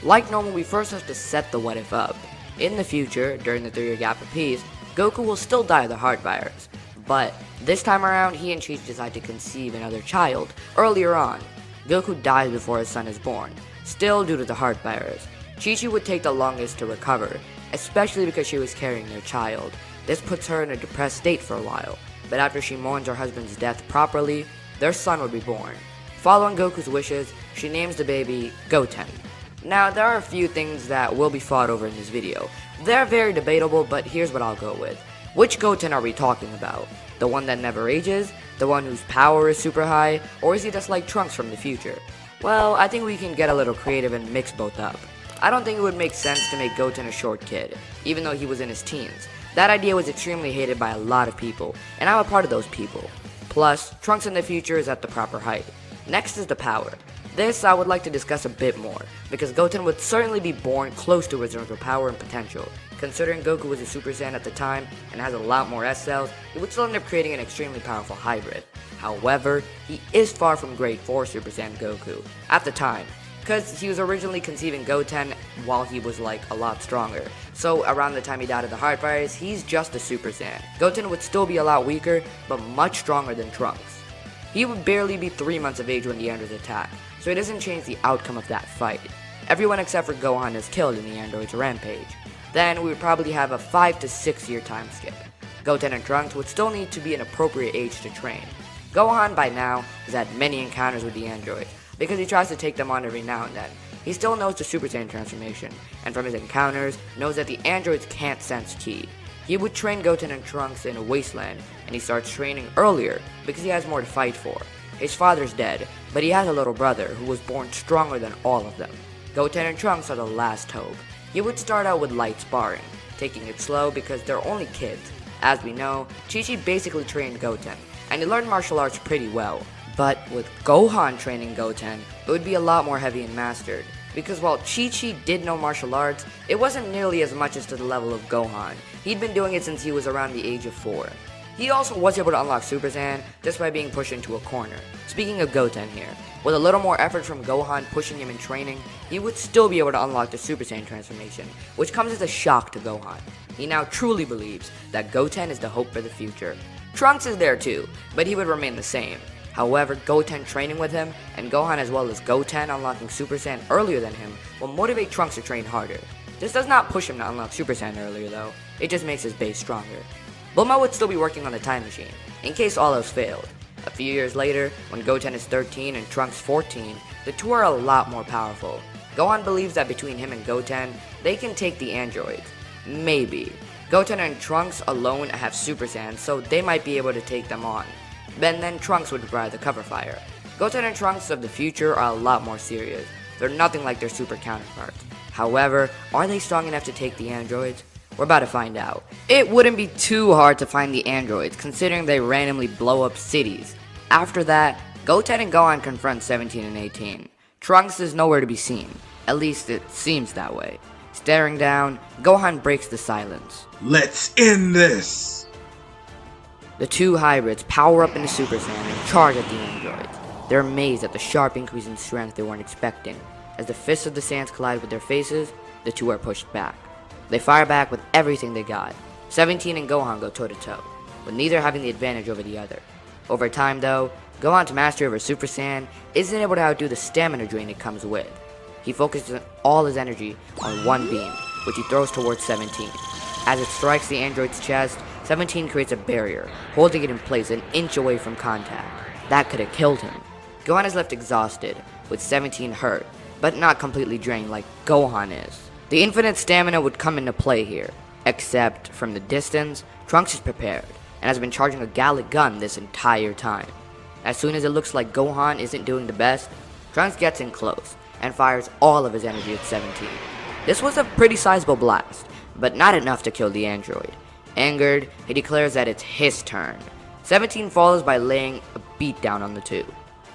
Like normal, we first have to set the what if up. In the future, during the 3-year gap of peace, Goku will still die of the heart virus. But this time around, he and Chi-Chi decide to conceive another child earlier on. Goku dies before his son is born, still due to the heart virus. Chi-Chi would take the longest to recover, especially because she was carrying their child. This puts her in a depressed state for a while, but after she mourns her husband's death properly, their son would be born. Following Goku's wishes, she names the baby Goten. Now, there are a few things that will be fought over in this video. They're very debatable, but here's what I'll go with. Which Goten are we talking about? The one that never ages? The one whose power is super high? Or is he just like Trunks from the future? Well, I think we can get a little creative and mix both up. I don't think it would make sense to make Goten a short kid, even though he was in his teens. That idea was extremely hated by a lot of people, and I'm a part of those people. Plus, Trunks in the future is at the proper height. Next is the power. This I would like to discuss a bit more, because Goten would certainly be born close to his original power and potential. Considering Goku was a Super Saiyan at the time and has a lot more S cells, it would still end up creating an extremely powerful hybrid. However, he is far from grade 4 Super Saiyan Goku at the time, because he was originally conceiving Goten while he was like a lot stronger. So around the time he died of the heart virus, he's just a Super Saiyan. Goten would still be a lot weaker, but much stronger than Trunks. He would barely be 3 months of age when the androids attack, so it doesn't change the outcome of that fight. Everyone except for Gohan is killed in the android's rampage. Then we would probably have a 5 to 6 year time skip. Goten and Trunks would still need to be an appropriate age to train. Gohan by now has had many encounters with the androids, because he tries to take them on every now and then. He still knows the Super Saiyan transformation, and from his encounters, knows that the androids can't sense ki. He would train Goten and Trunks in a wasteland, and he starts training earlier because he has more to fight for. His father's dead, but he has a little brother who was born stronger than all of them. Goten and Trunks are the last hope. He would start out with light sparring, taking it slow because they're only kids. As we know, Chi-Chi basically trained Goten, and he learned martial arts pretty well. But with Gohan training Goten, it would be a lot more heavy and mastered. Because while Chi-Chi did know martial arts, it wasn't nearly as much as to the level of Gohan. He'd been doing it since he was around the age of 4. He also was able to unlock Super Saiyan just by being pushed into a corner. Speaking of Goten here, with a little more effort from Gohan pushing him in training, he would still be able to unlock the Super Saiyan transformation, which comes as a shock to Gohan. He now truly believes that Goten is the hope for the future. Trunks is there too, but he would remain the same. However, Goten training with him, and Gohan as well as Goten unlocking Super Saiyan earlier than him, will motivate Trunks to train harder. This does not push him to unlock Super Saiyan earlier though, it just makes his base stronger. Bulma would still be working on the time machine, in case all else failed. A few years later, when Goten is 13 and Trunks 14, the two are a lot more powerful. Gohan believes that between him and Goten, they can take the androids. Maybe. Goten and Trunks alone have Super Saiyan, so they might be able to take them on. Then Trunks would provide the cover fire. Goten and Trunks of the future are a lot more serious. They're nothing like their super counterparts. However, are they strong enough to take the androids? We're about to find out. It wouldn't be too hard to find the androids, considering they randomly blow up cities. After that, Goten and Gohan confront 17 and 18. Trunks is nowhere to be seen. At least it seems that way. Staring down, Gohan breaks the silence. Let's end this! The two hybrids power up into Super Saiyan and charge at the androids. They're amazed at the sharp increase in strength they weren't expecting. As the fists of the Saiyans collide with their faces, the two are pushed back. They fire back with everything they got. 17 and Gohan go toe-to-toe, with neither having the advantage over the other. Over time though, Gohan's mastery over Super Saiyan isn't able to outdo the stamina drain it comes with. He focuses all his energy on one beam, which he throws towards 17. As it strikes the android's chest, 17 creates a barrier, holding it in place an inch away from contact. That could have killed him. Gohan is left exhausted, with 17 hurt, but not completely drained like Gohan is. The infinite stamina would come into play here, except from the distance, Trunks is prepared, and has been charging a Gallic gun this entire time. As soon as it looks like Gohan isn't doing the best, Trunks gets in close, and fires all of his energy at 17. This was a pretty sizable blast, but not enough to kill the android. Angered, he declares that it's his turn. 17 follows by laying a beatdown on the two.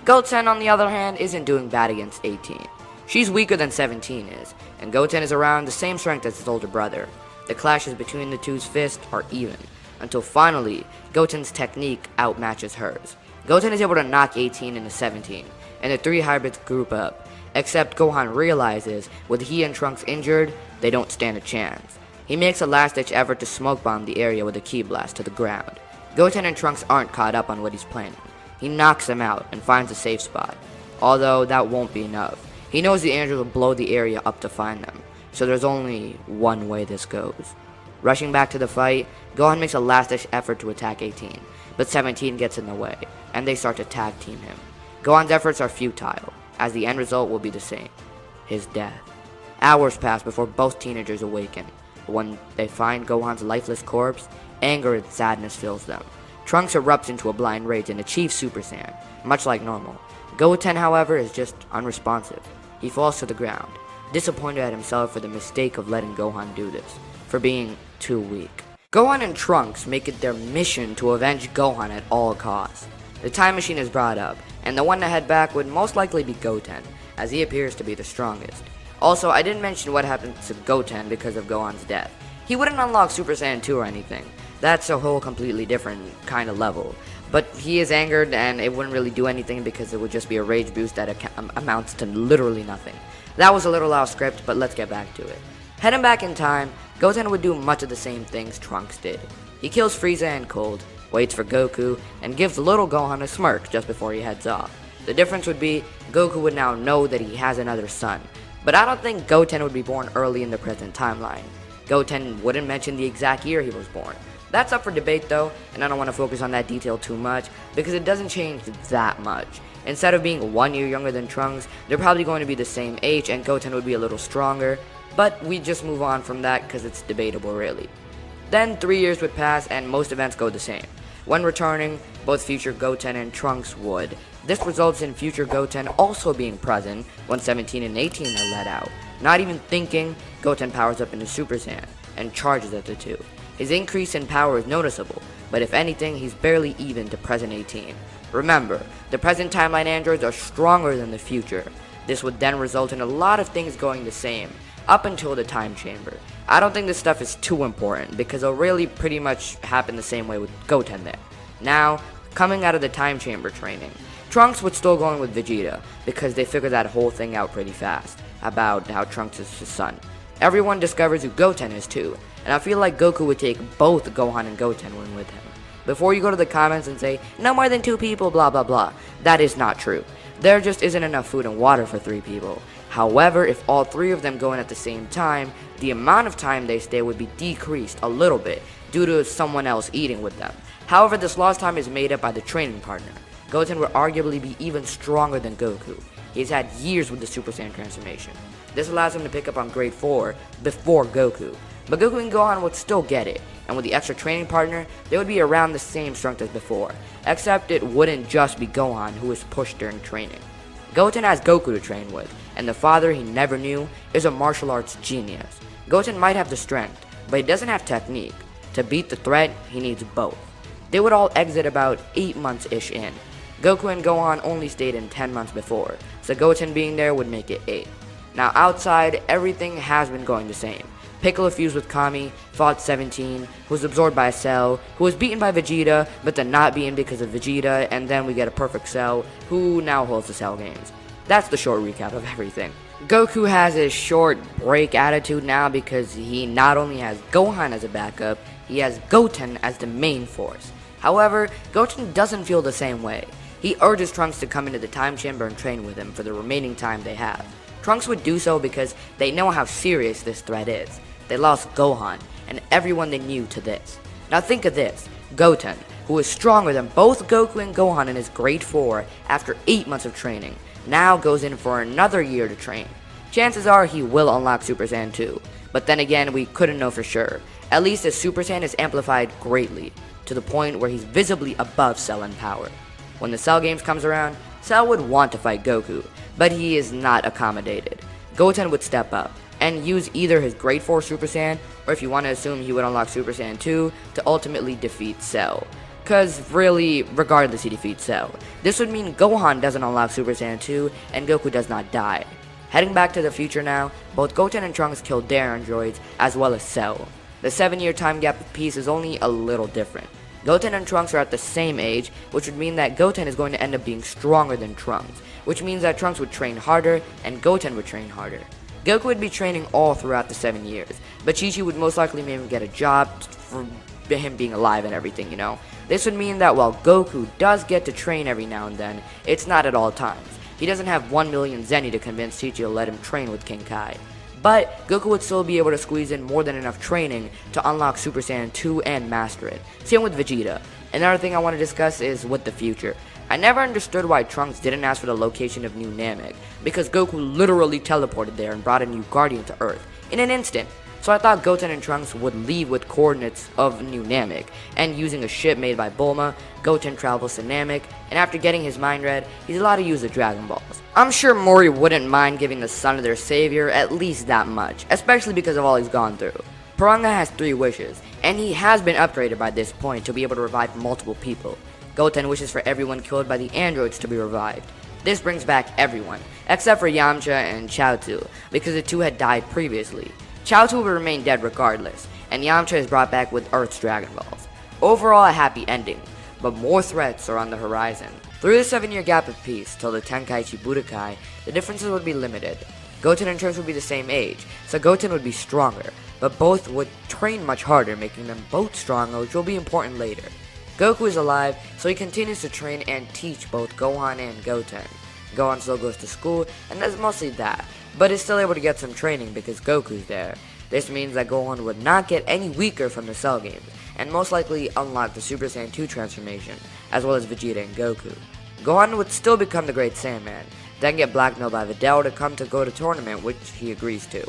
Goten, on the other hand, isn't doing bad against 18. She's weaker than 17 is, and Goten is around the same strength as his older brother. The clashes between the two's fists are even, until finally, Goten's technique outmatches hers. Goten is able to knock 18 into 17, and the three hybrids group up. except Gohan realizes with he and Trunks injured, they don't stand a chance. He makes a last-ditch effort to smoke bomb the area with a ki blast to the ground. Goten and Trunks aren't caught up on what he's planning. He knocks them out and finds a safe spot, although that won't be enough. He knows the androids will blow the area up to find them, so there's only one way this goes. Rushing back to the fight, Gohan makes a last-ditch effort to attack 18, but 17 gets in the way, and they start to tag team him. Gohan's efforts are futile, as the end result will be the same: his death. Hours pass before both teenagers awaken. When they find Gohan's lifeless corpse, anger and sadness fills them. Trunks erupts into a blind rage and achieves Super Saiyan, much like normal. Goten, however, is just unresponsive. He falls to the ground, disappointed at himself for the mistake of letting Gohan do this, for being too weak. Gohan and Trunks make it their mission to avenge Gohan at all costs. The time machine is brought up, and the one to head back would most likely be Goten, as he appears to be the strongest. Also, I didn't mention what happened to Goten because of Gohan's death. He wouldn't unlock Super Saiyan 2 or anything. That's a whole completely different kind of level. But he is angered, and it wouldn't really do anything because it would just be a rage boost that amounts to literally nothing. That was a little off script, but let's get back to it. Heading back in time, Goten would do much of the same things Trunks did. He kills Frieza in cold, waits for Goku, and gives little Gohan a smirk just before he heads off. The difference would be, Goku would now know that he has another son. But I don't think Goten would be born early in the present timeline. Goten wouldn't mention the exact year he was born. That's up for debate though, and I don't want to focus on that detail too much, because it doesn't change that much. Instead of being 1 year younger than Trunks, they're probably going to be the same age and Goten would be a little stronger, but we just move on from that because it's debatable really. Then 3 years would pass and most events go the same. When returning, both future Goten and Trunks would. This results in future Goten also being present when 17 and 18 are let out. Not even thinking, Goten powers up into Super Saiyan and charges at the two. His increase in power is noticeable, but if anything, he's barely even to present 18. Remember, the present timeline androids are stronger than the future. This would then result in a lot of things going the same, up until the time chamber. I don't think this stuff is too important, because it'll really pretty much happen the same way with Goten there. Now, coming out of the time chamber training, Trunks would still go in with Vegeta, because they figured that whole thing out pretty fast, about how Trunks is his son. Everyone discovers who Goten is too, and I feel like Goku would take both Gohan and Goten in with him. Before you go to the comments and say, no more than 2 people, blah blah blah, that is not true. There just isn't enough food and water for 3 people. However, if all 3 of them go in at the same time, the amount of time they stay would be decreased a little bit due to someone else eating with them. However, this lost time is made up by the training partner. Goten would arguably be even stronger than Goku. He's had years with the Super Saiyan transformation. This allows him to pick up on grade 4 before Goku. But Goku and Gohan would still get it, and with the extra training partner, they would be around the same strength as before, except it wouldn't just be Gohan who was pushed during training. Goten has Goku to train with, and the father he never knew is a martial arts genius. Goten might have the strength, but he doesn't have technique. To beat the threat, he needs both. They would all exit about 8 months-ish in. Goku and Gohan only stayed in 10 months before, so Goten being there would make it 8. Now outside, everything has been going the same. Piccolo fused with Kami, fought 17, who was absorbed by a Cell, who was beaten by Vegeta, but then not beaten because of Vegeta, and then we get a perfect Cell, who now holds the Cell games. That's the short recap of everything. Goku has his short break attitude now because he not only has Gohan as a backup, he has Goten as the main force. However, Goten doesn't feel the same way. He urges Trunks to come into the time chamber and train with him for the remaining time they have. Trunks would do so because they know how serious this threat is. They lost Gohan, and everyone they knew to this. Now think of this, Goten, who is stronger than both Goku and Gohan in his grade 4 after 8 months of training, now goes in for another year to train. Chances are he will unlock Super Saiyan 2, but then again we couldn't know for sure. At least his Super Saiyan is amplified greatly, to the point where he's visibly above Cell in power. When the Cell games comes around, Cell would want to fight Goku, but he is not accommodated. Goten would step up, and use either his grade 4 Super Saiyan, or if you want to assume he would unlock Super Saiyan 2, to ultimately defeat Cell. Cause really, regardless he defeats Cell, this would mean Gohan doesn't unlock Super Saiyan 2, and Goku does not die. Heading back to the future now, both Goten and Trunks killed their androids, as well as Cell. The 7-year time gap of peace is only a little different. Goten and Trunks are at the same age, which would mean that Goten is going to end up being stronger than Trunks, which means that Trunks would train harder and Goten would train harder. Goku would be training all throughout the 7 years, but Chi-Chi would most likely maybe get a job for him being alive and everything, you know. This would mean that while Goku does get to train every now and then, it's not at all times. He doesn't have 1 million Zenny to convince Chi-Chi to let him train with King Kai. But Goku would still be able to squeeze in more than enough training to unlock Super Saiyan 2 and master it. Same with Vegeta. Another thing I want to discuss is with the future. I never understood why Trunks didn't ask for the location of New Namek, because Goku literally teleported there and brought a new Guardian to Earth in an instant. So I thought Goten and Trunks would leave with coordinates of New Namek, and using a ship made by Bulma, Goten travels to Namek, and after getting his mind read, he's allowed to use the Dragon Balls. I'm sure Mori wouldn't mind giving the son of their savior at least that much, especially because of all he's gone through. Piranga has 3 wishes, and he has been upgraded by this point to be able to revive multiple people. Goten wishes for everyone killed by the androids to be revived. This brings back everyone, except for Yamcha and Chaozu, because the 2 had died previously. Chaozu will remain dead regardless, and Yamcha is brought back with Earth's Dragon Balls. Overall a happy ending, but more threats are on the horizon. Through the 7-year gap of peace till the Tenkaichi Budokai, the differences would be limited. Goten and Trunks would be the same age, so Goten would be stronger, but both would train much harder, making them both stronger, which will be important later. Goku is alive, so he continues to train and teach both Gohan and Goten. Gohan still goes to school, and that's mostly that, but is still able to get some training because Goku's there. This means that Gohan would not get any weaker from the Cell games, and most likely unlock the Super Saiyan 2 transformation, as well as Vegeta and Goku. Gohan would still become the Great Saiyaman, then get blackmailed by Videl to come to go to tournament, which he agrees to.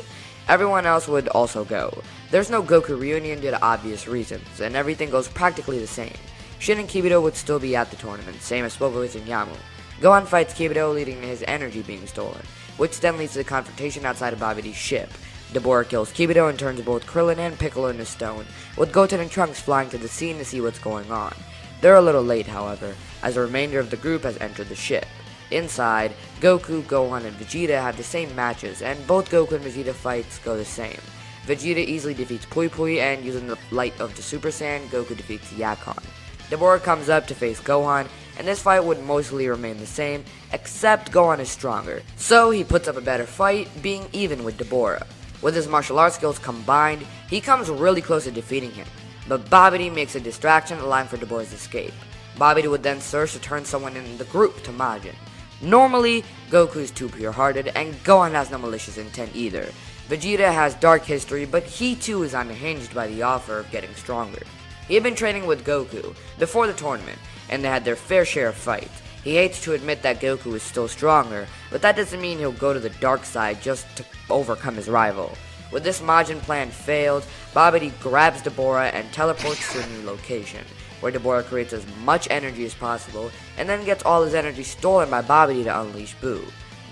Everyone else would also go. There's no Goku reunion due to obvious reasons, and everything goes practically the same. Shin and Kibito would still be at the tournament, same as Spogois and Yamu. Gohan fights Kibito, leading to his energy being stolen, which then leads to the confrontation outside of Babidi's ship. Dabura kills Kibito and turns both Krillin and Piccolo into stone, with Goten and Trunks flying to the scene to see what's going on. They're a little late, however, as the remainder of the group has entered the ship. Inside, Goku, Gohan, and Vegeta have the same matches, and both Goku and Vegeta fights go the same. Vegeta easily defeats Pui Pui, and using the light of the Super Saiyan, Goku defeats Yakon. Dabura comes up to face Gohan, and this fight would mostly remain the same, except Gohan is stronger, so he puts up a better fight, being even with Dabura. With his martial arts skills combined, he comes really close to defeating him, but Babidi makes a distraction allowing for Dabura's escape. Babidi would then search to turn someone in the group to Majin. Normally, Goku is too pure-hearted, and Gohan has no malicious intent either. Vegeta has dark history, but he too is unhinged by the offer of getting stronger. He had been training with Goku before the tournament, and they had their fair share of fights. He hates to admit that Goku is still stronger, but that doesn't mean he'll go to the dark side just to overcome his rival. With this Majin plan failed, Babidi grabs Dabura and teleports to a new location, where Dabura creates as much energy as possible, and then gets all his energy stolen by Babidi to unleash Buu.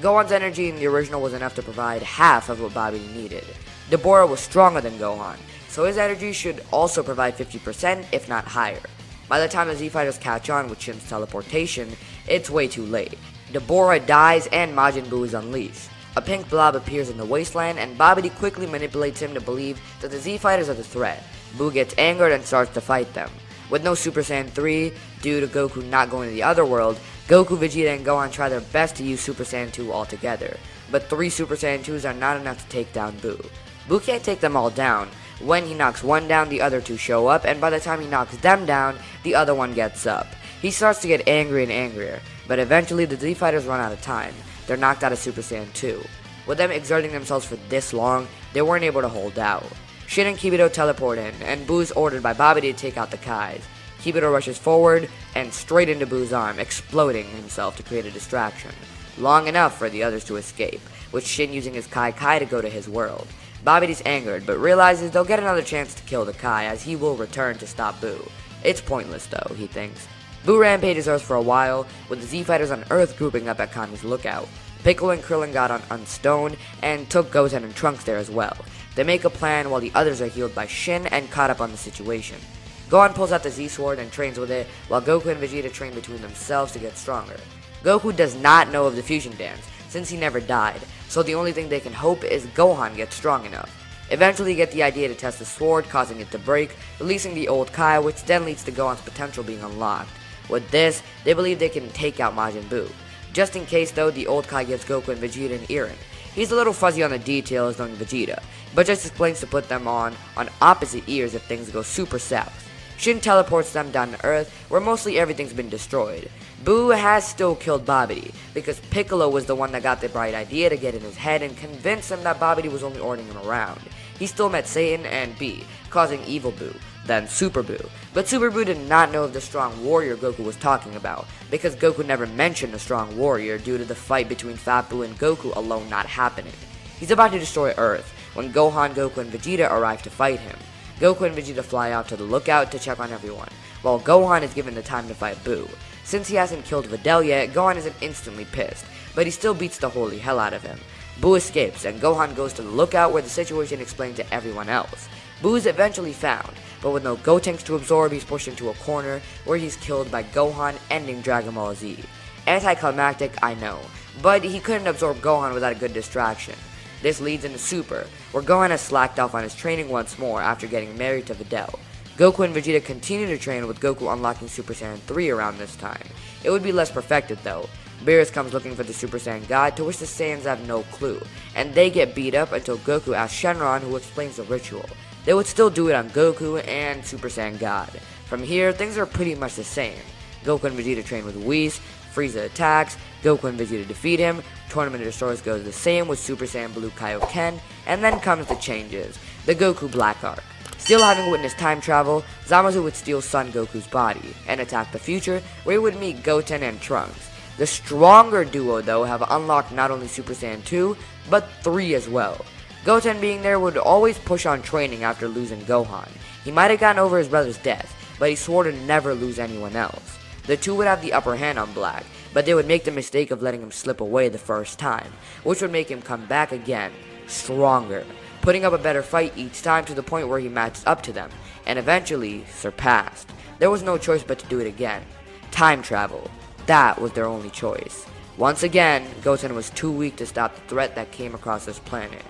Gohan's energy in the original was enough to provide half of what Babidi needed. Dabura was stronger than Gohan, so his energy should also provide 50%, if not higher. By the time the Z-Fighters catch on with Shin's teleportation, it's way too late. Dabura dies and Majin Buu is unleashed. A pink blob appears in the wasteland, and Babidi quickly manipulates him to believe that the Z-Fighters are the threat. Buu gets angered and starts to fight them. With no Super Saiyan 3, due to Goku not going to the other world, Goku, Vegeta, and Gohan try their best to use Super Saiyan 2 altogether, but 3 Super Saiyan 2s are not enough to take down Buu. Buu can't take them all down. When he knocks one down, the other 2 show up, and by the time he knocks them down, the other one gets up. He starts to get angry and angrier, but eventually the Z-Fighters run out of time. They're knocked out of Super Saiyan 2. With them exerting themselves for this long, they weren't able to hold out. Shin and Kibito teleport in, and Buu is ordered by Babidi to take out the Kais. Kibito rushes forward and straight into Buu's arm, exploding himself to create a distraction. Long enough for the others to escape, with Shin using his Kai to go to his world. Babidi's angered, but realizes they'll get another chance to kill the Kai, as he will return to stop Buu. It's pointless though, he thinks. Buu rampages Earth for a while, with the Z-Fighters on Earth grouping up at Kami's lookout. Piccolo and Krillin got on Stone, and took Goten and Trunks there as well. They make a plan while the others are healed by Shin and caught up on the situation. Gohan pulls out the Z-Sword and trains with it, while Goku and Vegeta train between themselves to get stronger. Goku does not know of the fusion dance, since he never died, so the only thing they can hope is Gohan gets strong enough. Eventually get the idea to test the sword, causing it to break, releasing the old Kai, which then leads to Gohan's potential being unlocked. With this, they believe they can take out Majin Buu. Just in case though, the old Kai gives Goku and Vegeta an earring. He's a little fuzzy on the details knowing Vegeta, but just explains to put them on opposite ears if things go super south. Shin teleports them down to Earth, where mostly everything's been destroyed. Boo has still killed Babidi, because Piccolo was the one that got the bright idea to get in his head and convince him that Babidi was only ordering him around. He still met Saiyan and B, causing Evil Boo, then Super Boo. But Super Boo did not know of the strong warrior Goku was talking about, because Goku never mentioned a strong warrior due to the fight between Fat Boo and Goku alone not happening. He's about to destroy Earth, when Gohan, Goku, and Vegeta arrive to fight him. Goku and Vegeta fly out to the lookout to check on everyone, while Gohan is given the time to fight Boo. Since he hasn't killed Videl yet, Gohan isn't instantly pissed, but he still beats the holy hell out of him. Boo escapes, and Gohan goes to the lookout where the situation is explained to everyone else. Boo is eventually found, but with no Gotenks to absorb, he's pushed into a corner where he's killed by Gohan, ending Dragon Ball Z. Anticlimactic, I know, but he couldn't absorb Gohan without a good distraction. This leads into Super, where Gohan has slacked off on his training once more after getting married to Videl. Goku and Vegeta continue to train with Goku unlocking Super Saiyan 3 around this time. It would be less perfected though. Beerus comes looking for the Super Saiyan God, to which the Saiyans have no clue, and they get beat up until Goku asks Shenron, who explains the ritual. They would still do it on Goku and Super Saiyan God. From here, things are pretty much the same. Goku and Vegeta train with Whis, Frieza attacks, Goku and Vegeta defeat him, Tournament of Destroyers goes the same with Super Saiyan Blue Kaioken, and then comes the changes, the Goku Black Arc. Still having witnessed time travel, Zamasu would steal Son Goku's body, and attack the future, where he would meet Goten and Trunks. The stronger duo though have unlocked not only Super Saiyan 2, but 3 as well. Goten being there would always push on training after losing Gohan. He might have gotten over his brother's death, but he swore to never lose anyone else. The two would have the upper hand on Black, but they would make the mistake of letting him slip away the first time, which would make him come back again, stronger, putting up a better fight each time to the point where he matched up to them, and eventually surpassed. There was no choice but to do it again. Time travel. That was their only choice. Once again, Goten was too weak to stop the threat that came across this planet.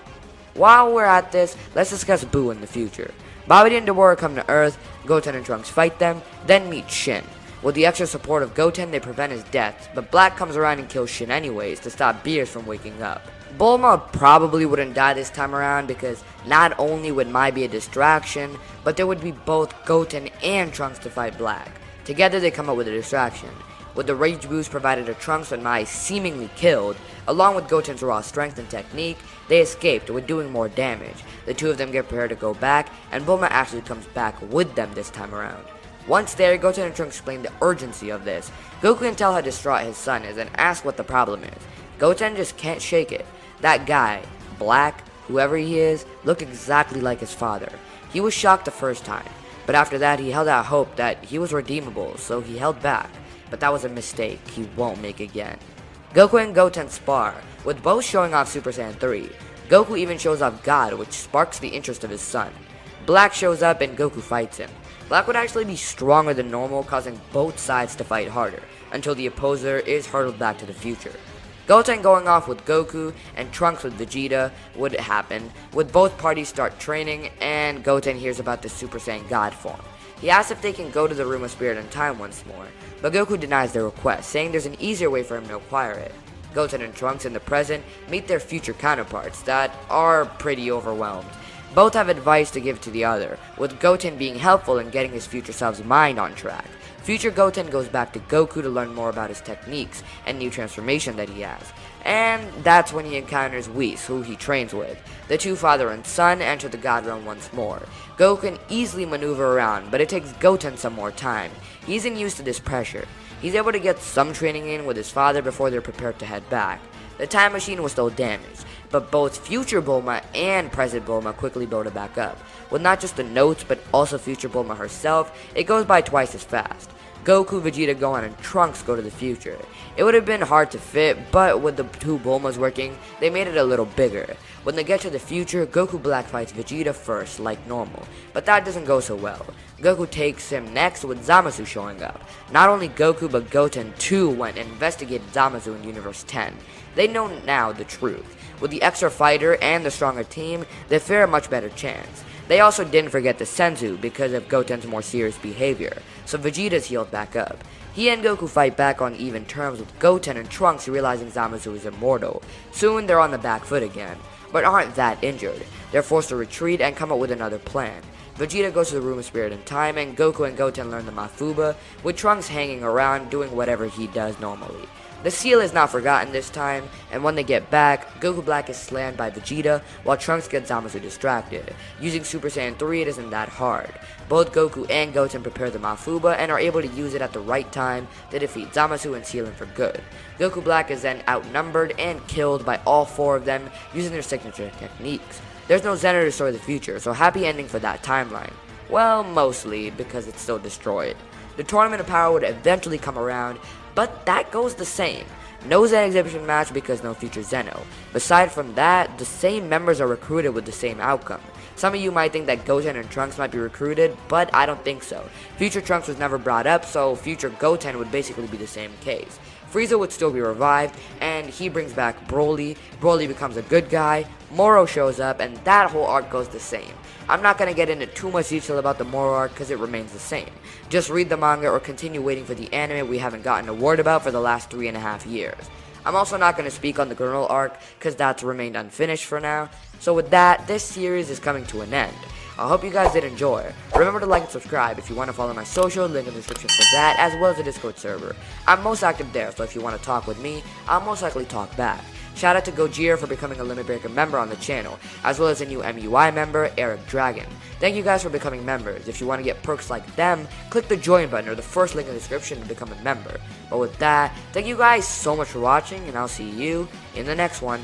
While we're at this, let's discuss Boo in the future. Babidi and Deborah come to Earth, Goten and Trunks fight them, then meet Shin. With the extra support of Goten, they prevent his death, but Black comes around and kills Shin anyways to stop Beerus from waking up. Bulma probably wouldn't die this time around because not only would Mai be a distraction, but there would be both Goten and Trunks to fight Black. Together they come up with a distraction. With the rage boost provided to Trunks when Mai seemingly killed, along with Goten's raw strength and technique, they escaped with doing more damage. The two of them get prepared to go back, and Bulma actually comes back with them this time around. Once there, Goten and Trunks explain the urgency of this. Goku can tell how distraught his son is and asks what the problem is. Goten just can't shake it. That guy, Black, whoever he is, looked exactly like his father. He was shocked the first time, but after that he held out hope that he was redeemable, so he held back. But that was a mistake he won't make again. Goku and Goten spar, with both showing off Super Saiyan 3. Goku even shows off God, which sparks the interest of his son. Black shows up and Goku fights him. Black would actually be stronger than normal, causing both sides to fight harder, until the opposer is hurtled back to the future. Goten going off with Goku and Trunks with Vegeta would happen, with both parties start training, and Goten hears about the Super Saiyan God form. He asks if they can go to the Room of Spirit and Time once more, but Goku denies their request, saying there's an easier way for him to acquire it. Goten and Trunks in the present meet their future counterparts that are pretty overwhelmed. Both have advice to give to the other, with Goten being helpful in getting his future self's mind on track. Future Goten goes back to Goku to learn more about his techniques and new transformation that he has. And that's when he encounters Whis, who he trains with. The two father and son enter the God Realm once more. Goku can easily maneuver around, but it takes Goten some more time. He isn't used to this pressure. He's able to get some training in with his father before they're prepared to head back. The time machine was still damaged, but both future Bulma and present Bulma quickly build it back up. With not just the notes, but also future Bulma herself, it goes by twice as fast. Goku, Vegeta, Gohan, and Trunks go to the future. It would have been hard to fit, but with the two Bulmas working, they made it a little bigger. When they get to the future, Goku Black fights Vegeta first, like normal, but that doesn't go so well. Goku takes him next with Zamasu showing up. Not only Goku, but Goten too went and investigated Zamasu in Universe 10. They know now the truth. With the extra fighter and the stronger team, they fare a much better chance. They also didn't forget the Senzu because of Goten's more serious behavior, so Vegeta's healed back up. He and Goku fight back on even terms with Goten and Trunks realizing Zamasu is immortal. Soon they're on the back foot again, but aren't that injured. They're forced to retreat and come up with another plan. Vegeta goes to the Room of Spirit and Time, and Goku and Goten learn the Mafuba, with Trunks hanging around doing whatever he does normally. The seal is not forgotten this time, and when they get back, Goku Black is slammed by Vegeta, while Trunks gets Zamasu distracted. Using Super Saiyan 3 it isn't that hard. Both Goku and Goten prepare the Mafuba and are able to use it at the right time to defeat Zamasu and seal him for good. Goku Black is then outnumbered and killed by all 4 of them using their signature techniques. There's no Zen to restore the future, so happy ending for that timeline. Well, mostly, because it's still destroyed. The Tournament of Power would eventually come around, but that goes the same. No Zen exhibition match because no future Zeno. Aside from that, the same members are recruited with the same outcome. Some of you might think that Goten and Trunks might be recruited, but I don't think so. Future Trunks was never brought up, so future Goten would basically be the same case. Frieza would still be revived, and he brings back Broly. Broly becomes a good guy, Moro shows up, and that whole arc goes the same. I'm not going to get into too much detail about the Moro arc because it remains the same. Just read the manga or continue waiting for the anime we haven't gotten a word about for the last 3.5 years. I'm also not going to speak on the Girl arc because that's remained unfinished for now. So with that, this series is coming to an end. I hope you guys did enjoy. Remember to like and subscribe if you want to follow my social, link in the description for that, as well as the Discord server. I'm most active there, so if you want to talk with me, I'll most likely talk back. Shout out to Gojira for becoming a Limit Breaker member on the channel, as well as a new MUI member, Eric Dragon. Thank you guys for becoming members. If you want to get perks like them, click the join button or the first link in the description to become a member. But with that, thank you guys so much for watching, and I'll see you in the next one.